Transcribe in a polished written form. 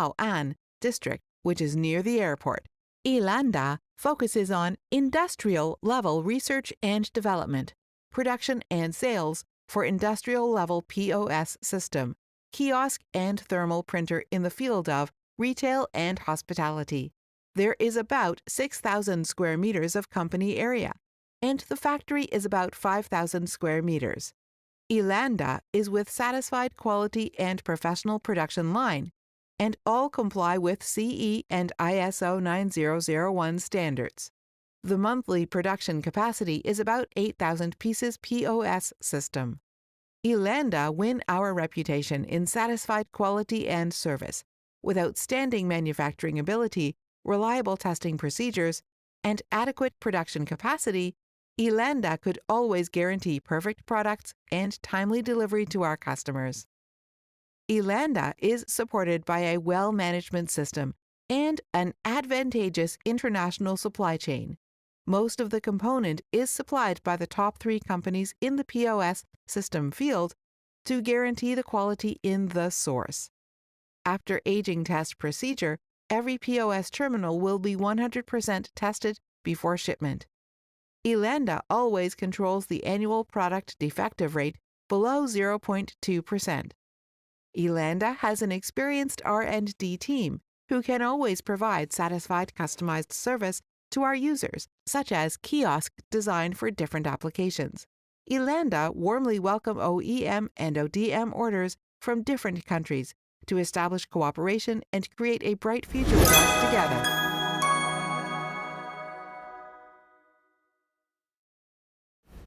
Bao'an district, which is near the airport. Ilanda focuses on industrial-level research and development, production and sales for industrial-level POS system, kiosk and thermal printer in the field of retail and hospitality. There is about 6,000 square meters of company area, and the factory is about 5,000 square meters. Ilanda is with satisfied quality and professional production line, and all comply with CE and ISO 9001 standards. The monthly production capacity is about 8,000 pieces POS system. Ilanda win our reputation in satisfied quality and service, with outstanding manufacturing ability, reliable testing procedures, and adequate production capacity. Ilanda could always guarantee perfect products and timely delivery to our customers. Ilanda is supported by a well-management system and an advantageous international supply chain. Most of the component is supplied by the top 3 companies in the POS system field to guarantee the quality in the source. After aging test procedure, every POS terminal will be 100% tested before shipment. Ilanda always controls the annual product defective rate below 0.2%. Ilanda has an experienced R&D team who can always provide satisfied customized service to our users, such as kiosk designed for different applications. Ilanda warmly welcome OEM and ODM orders from different countries to establish cooperation and create a bright future with us together.